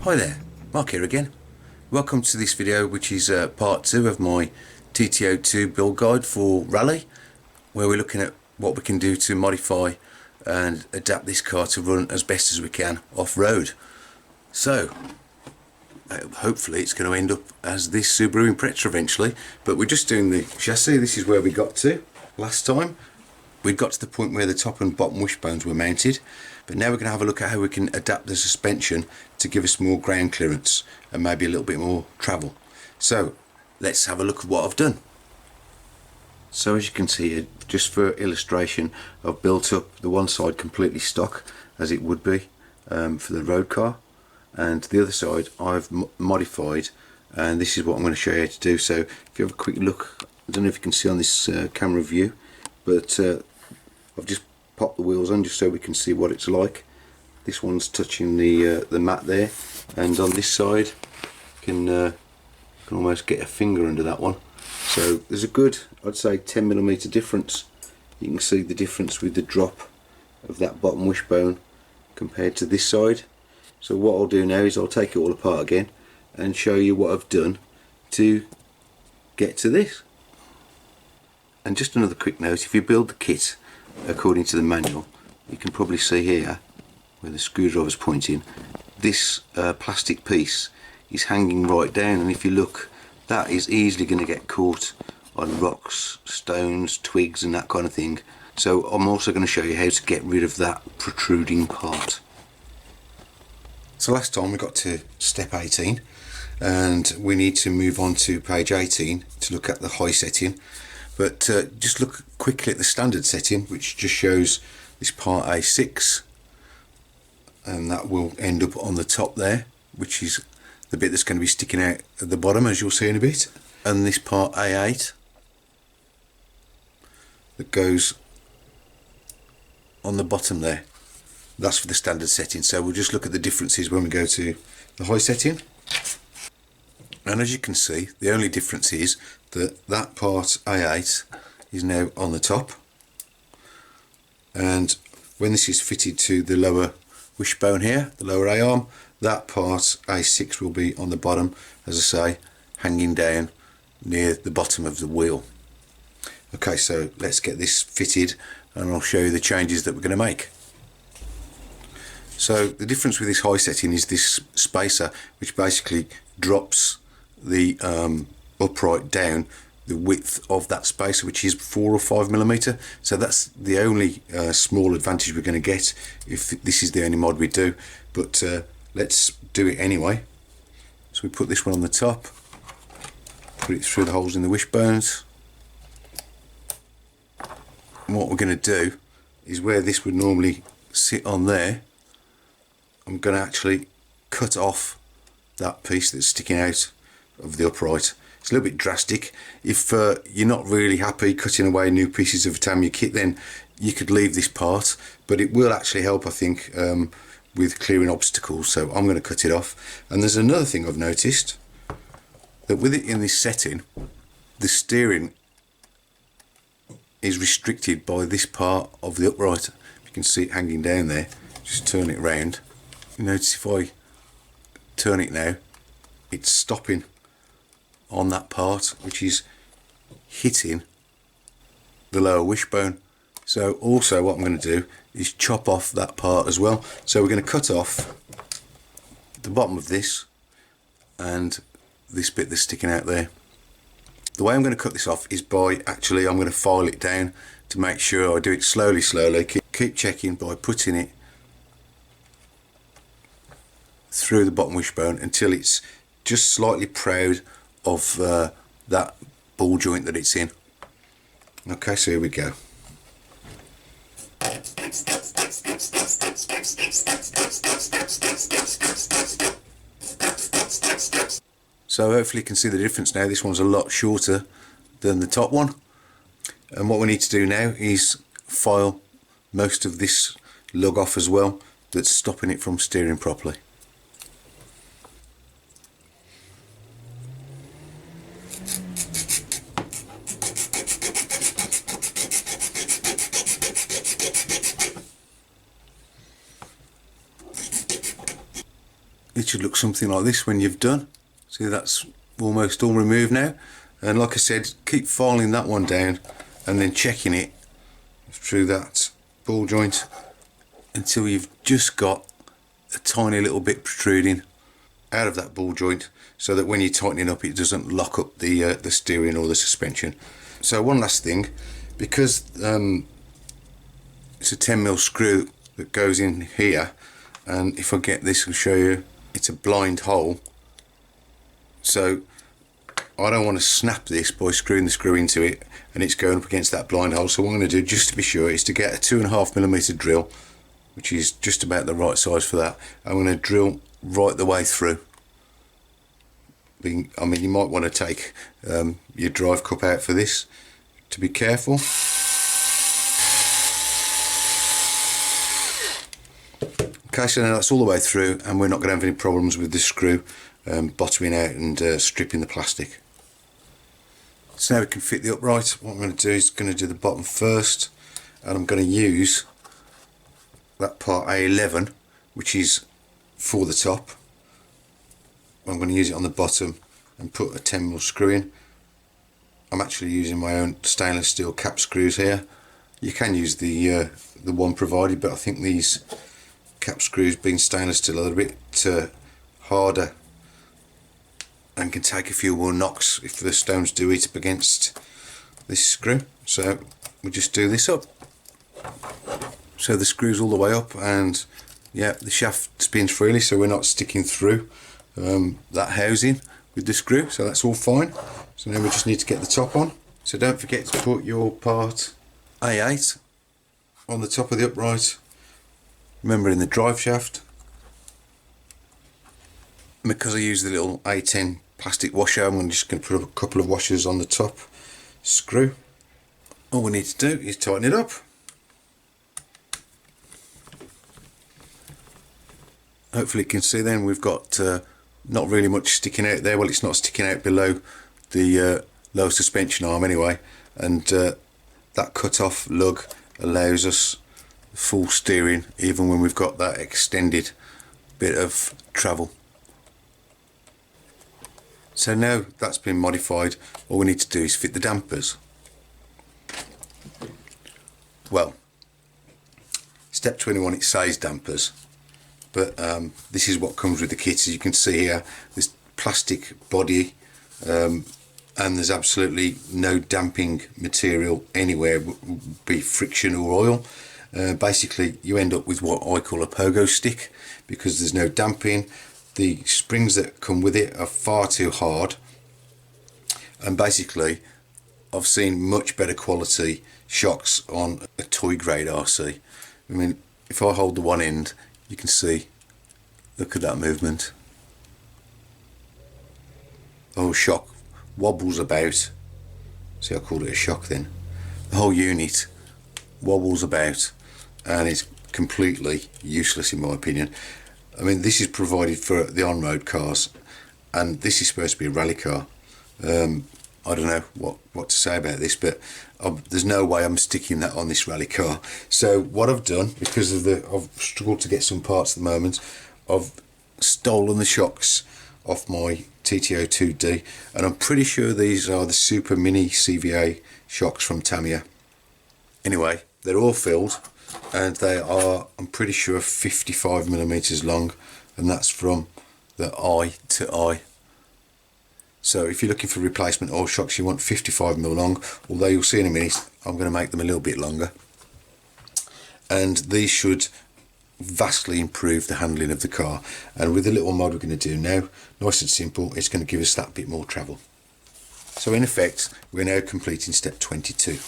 Hi there, Mark here again. Welcome to this video, which is part 2 of my TT02 build guide for rally, where we're looking at what we can do to modify and adapt this car to run as best as we can off-road. So hopefully it's going to end up as this Subaru Impreza eventually, but we're just doing the chassis. This is where we got to last time. We got to the point where the top and bottom wishbones were mounted, but now we're going to have a look at how we can adapt the suspension to give us more ground clearance and maybe a little bit more travel. So let's have a look at what I've done. So as you can see here, just for illustration, I've built up the one side completely stock as it would be for the road car, and the other side I've modified, and this is what I'm going to show you how to do. So if you have a quick look, I don't know if you can see on this camera view, but I've just popped the wheels on just so we can see what it's like. This one's touching the mat there, and on this side you can almost get a finger under that one. So there's a good, I'd say, 10mm difference. You can see the difference with the drop of that bottom wishbone compared to this side. So what I'll do now is I'll take it all apart again and show you what I've done to get to this. And just another quick note, if you build the kit according to the manual, you can probably see here where the screwdriver's pointing, this plastic piece is hanging right down, and if you look, that is easily going to get caught on rocks, stones, twigs and that kind of thing. So I'm also going to show you how to get rid of that protruding part. So last time we got to step 18, and we need to move on to page 18 to look at the high setting. But just look quickly at the standard setting, which just shows this part A6, and that will end up on the top there, which is the bit that's going to be sticking out at the bottom, as you'll see in a bit. And this part A8 that goes on the bottom there, that's for the standard setting. So we'll just look at the differences when we go to the high setting. And as you can see, the only difference is that that part A8 is now on the top, and when this is fitted to the lower wishbone here, the lower A-arm, that part A6 will be on the bottom, as I say, hanging down near the bottom of the wheel. Okay, so let's get this fitted and I'll show you the changes that we're going to make. So the difference with this high setting is this spacer, which basically drops the upright down the width of that spacer, which is 4 or 5mm. So that's the only small advantage we're going to get if this is the only mod we do, but let's do it anyway. So we put this one on the top, put it through the holes in the wishbones, and what we're going to do is where this would normally sit on there, I'm going to actually cut off that piece that's sticking out of the upright. It's a little bit drastic. If you're not really happy cutting away new pieces of Tamiya kit, then you could leave this part, but it will actually help, I think, with clearing obstacles. So I'm going to cut it off. And there's another thing I've noticed, that with it in this setting, the steering is restricted by this part of the upright. You can see it hanging down there. Just turn it round. You notice if I turn it now, it's stopping on that part, which is hitting the lower wishbone. So also what I'm going to do is chop off that part as well. So we're going to cut off the bottom of this and this bit that's sticking out there. The way I'm going to cut this off is by actually, I'm going to file it down to make sure I do it slowly, keep checking by putting it through the bottom wishbone until it's just slightly proud of that ball joint that it's in. Okay, so here we go. So hopefully you can see the difference now. This one's a lot shorter than the top one, and what we need to do now is file most of this lug off as well that's stopping it from steering properly. it should look something like this when you've done. See, that's almost all removed now. And like I said, keep filing that one down and then checking it through that ball joint until you've just got a tiny little bit protruding out of that ball joint, so that when you're tightening up it doesn't lock up the steering or the suspension. So one last thing, because it's a 10mm screw that goes in here, and if I get this, I'll show you, it's a blind hole, so I don't want to snap this by screwing the screw into it and it's going up against that blind hole. So what I'm going to do, just to be sure, is to get a 2.5mm drill, which is just about the right size for that. I'm going to drill right the way through. I mean, you might want to take your drive cup out for this, to be careful. Okay, so now that's all the way through and we're not going to have any problems with this screw bottoming out and stripping the plastic. So now we can fit the upright. What I'm going to do is going to do the bottom first, and I'm going to use that part A11, which is for the top. I'm going to use it on the bottom and put a 10mm screw in. I'm actually using my own stainless steel cap screws here. You can use the one provided, but I think these cap screws, being stainless steel, are a bit harder and can take a few more knocks if the stones do eat up against this screw. So we just do this up. So the screw's all the way up, and yeah, the shaft spins freely, so we're not sticking through that housing with the screw, so that's all fine. So now we just need to get the top on. So don't forget to put your part A8 on the top of the upright, remember, in the drive shaft. Because I use the little A10 plastic washer, I'm just going to put a couple of washers on the top screw. All we need to do is tighten it up. Hopefully you can see then we've got not really much sticking out there. Well, it's not sticking out below the lower suspension arm anyway, and that cut off lug allows us full steering even when we've got that extended bit of travel. So now that's been modified, all we need to do is fit the dampers. Well, step 21, it says dampers, but this is what comes with the kit. As you can see here, this plastic body, and there's absolutely no damping material anywhere, be friction or oil. Basically you end up with what I call a pogo stick, because there's no damping. The springs that come with it are far too hard, and basically I've seen much better quality shocks on a toy grade RC. I mean, if I hold the one end, you can see, look at that movement. The whole shock wobbles about. See, I called it a shock then. The whole unit wobbles about and is completely useless in my opinion. I mean, this is provided for the on-road cars, and this is supposed to be a rally car. I don't know what to say about this, but there's no way I'm sticking that on this rally car. So what I've done, because of I've struggled to get some parts at the moment, I've stolen the shocks off my TT02D, and I'm pretty sure these are the Super Mini CVA shocks from Tamiya. Anyway, they're all filled, and they are, I'm pretty sure, 55mm long, and that's from the eye to eye. So if you're looking for replacement oil shocks, you want 55mm long, although you'll see in a minute I'm going to make them a little bit longer. And these should vastly improve the handling of the car, and with the little mod we're going to do now, nice and simple, it's going to give us that bit more travel. So in effect, we're now completing step 22.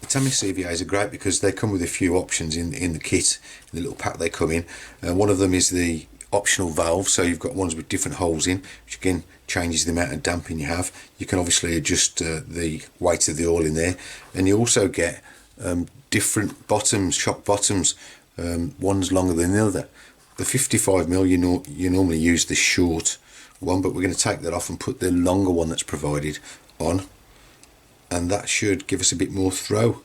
The Tamiya CVAs are great because they come with a few options in the kit, in the little pack they come in. One of them is the optional valve, so you've got ones with different holes in, which again changes the amount of damping you have. You can obviously adjust the weight of the oil in there, and you also get different bottoms, shock bottoms, one's longer than the other. The 55mm, you normally use the short one, but we're going to take that off and put the longer one that's provided on, and that should give us a bit more throw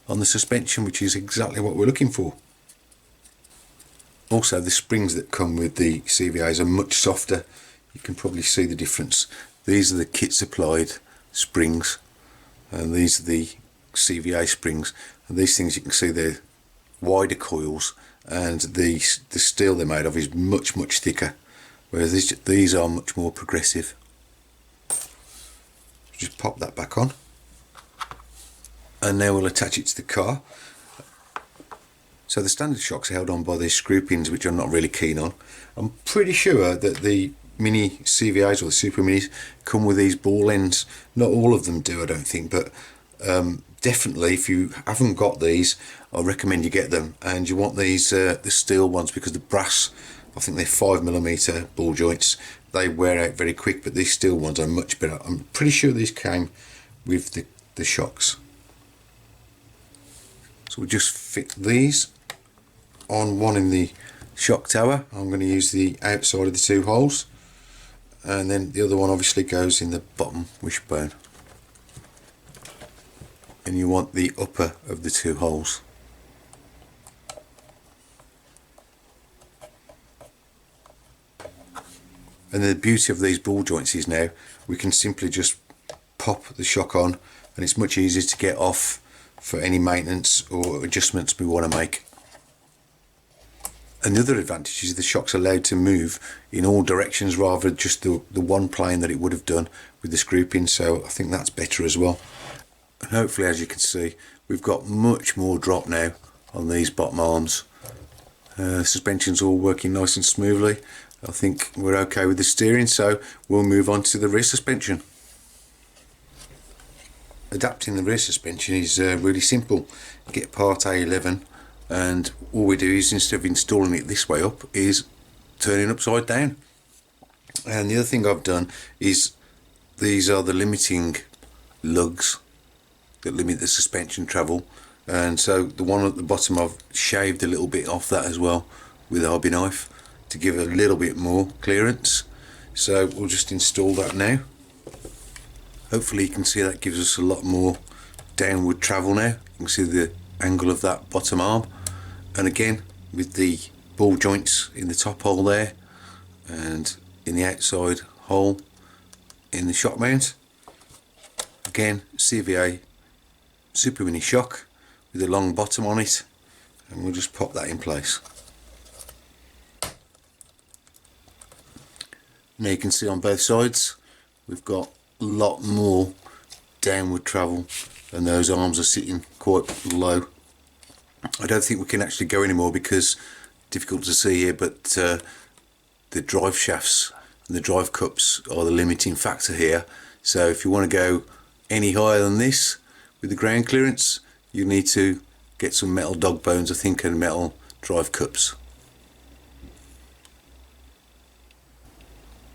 on the suspension, which is exactly what we're looking for. Also, the springs that come with the CVAs are much softer. You can probably see the difference. These are the kit supplied springs, and these are the CVA springs. And these things, you can see they're wider coils, and the steel they're made of is much thicker, whereas these are much more progressive. Just pop that back on, and now we'll attach it to the car. So the standard shocks are held on by these screw pins, which I'm not really keen on. I'm pretty sure that the mini CVAs or the super minis come with these ball ends. Not all of them do, I don't think, but definitely if you haven't got these, I recommend you get them. And you want these the steel ones, because the brass, I think they're 5mm ball joints, they wear out very quick, but these steel ones are much better. I'm pretty sure these came with the shocks. So we'll just fit these on, one in the shock tower. I'm going to use the outside of the two holes, and then the other one obviously goes in the bottom wishbone, and you want the upper of the two holes. And the beauty of these ball joints is now we can simply just pop the shock on, and it's much easier to get off for any maintenance or adjustments we want to make. Another advantage is the shock's allowed to move in all directions rather than just the one plane that it would have done with the screw pin, so I think that's better as well. And hopefully, as you can see, we've got much more drop now on these bottom arms. Suspension's all working nice and smoothly. I think we're okay with the steering, so we'll move on to the rear suspension. Adapting the rear suspension is really simple. Get part A11, and all we do is, instead of installing it this way up, is turn it upside down. And the other thing I've done is, these are the limiting lugs that limit the suspension travel, and so the one at the bottom I've shaved a little bit off that as well with a hobby knife to give a little bit more clearance. So we'll just install that now. Hopefully you can see that gives us a lot more downward travel now. You can see the angle of that bottom arm, and again with the ball joints in the top hole there and in the outside hole in the shock mount. Again, CVA super mini shock with a long bottom on it, and we'll just pop that in place. Now you can see on both sides we've got a lot more downward travel, and those arms are sitting quite low. I don't think we can actually go anymore because, difficult to see here, but the drive shafts and the drive cups are the limiting factor here. So if you want to go any higher than this with the ground clearance, you need to get some metal dog bones, I think, and metal drive cups.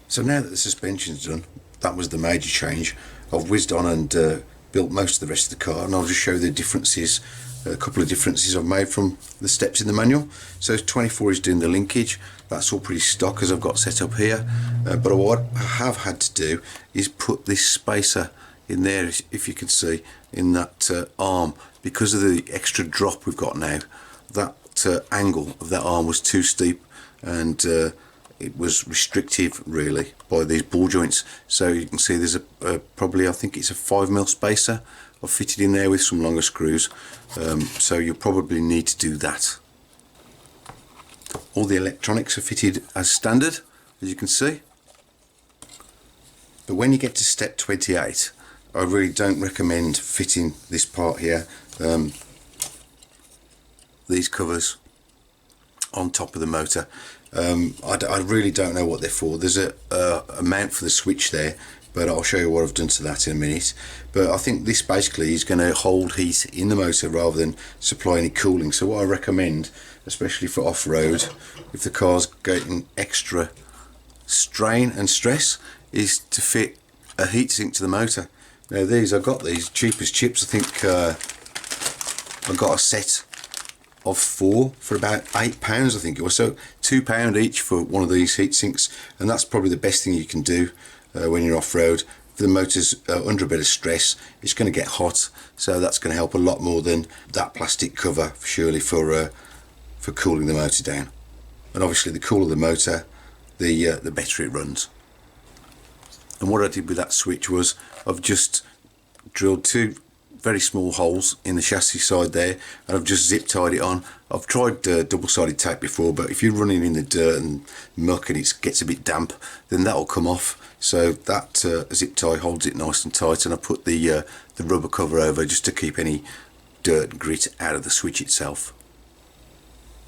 So now that the suspension's done, that was the major change. I've whizzed on and built most of the rest of the car, and I'll just show the differences, a couple of differences I've made from the steps in the manual. So 24 is doing the linkage. That's all pretty stock as I've got set up here, but what I have had to do is put this spacer in there, if you can see, in that arm. Because of the extra drop we've got now, that angle of that arm was too steep, and it was restrictive really by these ball joints. So you can see there's a probably, I think it's a 5mm spacer I've fitted in there with some longer screws, so you'll probably need to do that. All the electronics are fitted as standard, as you can see, but when you get to step 28, I really don't recommend fitting this part here, these covers on top of the motor. I really don't know what they're for. There's a mount for the switch there, but I'll show you what I've done to that in a minute. But I think this basically is going to hold heat in the motor rather than supply any cooling. So what I recommend, especially for off-road, if the car's getting extra strain and stress, is to fit a heatsink to the motor. Now these, I got these cheap as chips. I think I got a set of 4 for about £8, I think it was. So £2 each for one of these heat sinks, and that's probably the best thing you can do when you're off-road. If the motor's under a bit of stress, it's going to get hot, so that's going to help a lot more than that plastic cover, surely, for cooling the motor down. and obviously the cooler the motor, the better it runs. And what I did with that switch was I've just drilled 2 very small holes in the chassis side there, and I've just zip tied it on. I've tried double-sided tape before, but if you're running in the dirt and muck and it gets a bit damp, then that'll come off. So that zip tie holds it nice and tight, and I put the rubber cover over just to keep any dirt and grit out of the switch itself.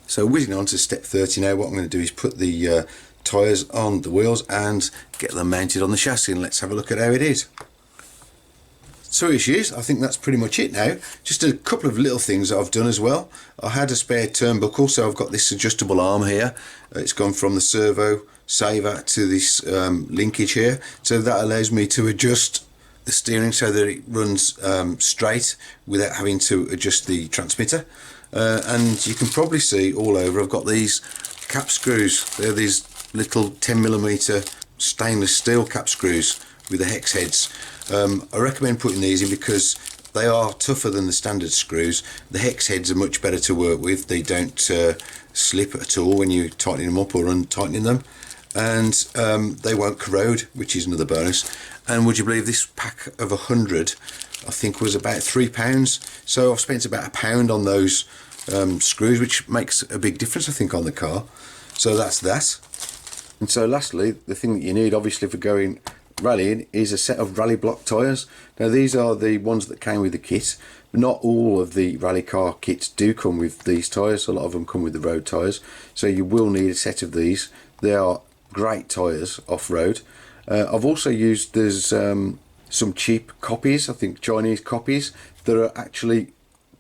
So whizzing on to step 30 now, what I'm going to do is put the tyres on the wheels and get them mounted on the chassis, and let's have a look at how it is. So here she is. I think that's pretty much it now. Just a couple of little things that I've done as well. I had a spare turnbuckle, so I've got this adjustable arm here. It's gone from the servo saver to this linkage here, so that allows me to adjust the steering so that it runs straight without having to adjust the transmitter. And you can probably see all over I've got these cap screws. They're these little 10mm stainless steel cap screws with the hex heads. I recommend putting these in because they are tougher than the standard screws. The hex heads are much better to work with. They don't slip at all when you tighten them up or untightening them, and they won't corrode, which is another bonus. And would you believe this pack of 100 I think was about £3, so I've spent about £1 on those screws, which makes a big difference I think on the car. So that's that. And so lastly, the thing that you need obviously for going rallying is a set of rally block tyres. Now these are the ones that came with the kit, but not all of the rally car kits do come with these tyres. A lot of them come with the road tyres, so you will need a set of these. They are great tyres off-road. I've also used, there's some cheap copies, I think Chinese copies, that are actually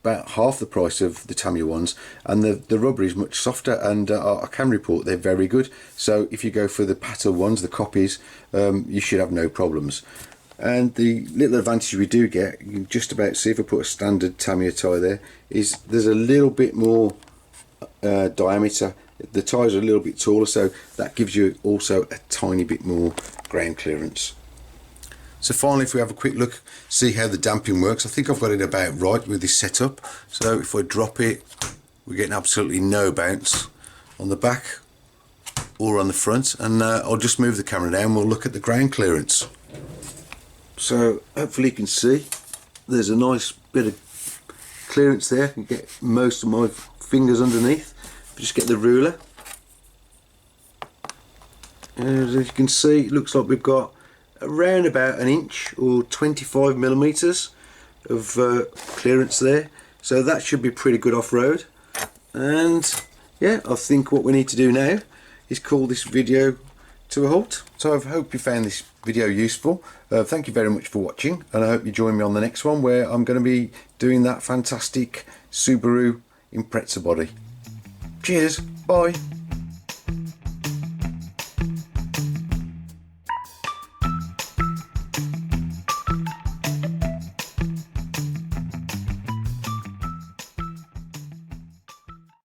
about half the price of the Tamiya ones, and the rubber is much softer, and I can report they're very good. So if you go for the pattern ones, the copies, you should have no problems. And the little advantage we do get, you can just about see if I put a standard Tamiya tyre there, is there's a little bit more diameter. The tyres are a little bit taller, so that gives you also a tiny bit more ground clearance. So finally, if we have a quick look, see how the damping works. I think I've got it about right with this setup. So if I drop it, we're getting absolutely no bounce on the back or on the front. And I'll just move the camera down, we'll look at the ground clearance. So hopefully you can see there's a nice bit of clearance there. I can get most of my fingers underneath. Just get the ruler. And as you can see, it looks like we've got around about 1 inch or 25mm of clearance there, so that should be pretty good off-road. And yeah, I think what we need to do now is call this video to a halt. So I hope you found this video useful. Thank you very much for watching, and I hope you join me on the next one, where I'm going to be doing that fantastic Subaru Impreza body. Cheers, bye.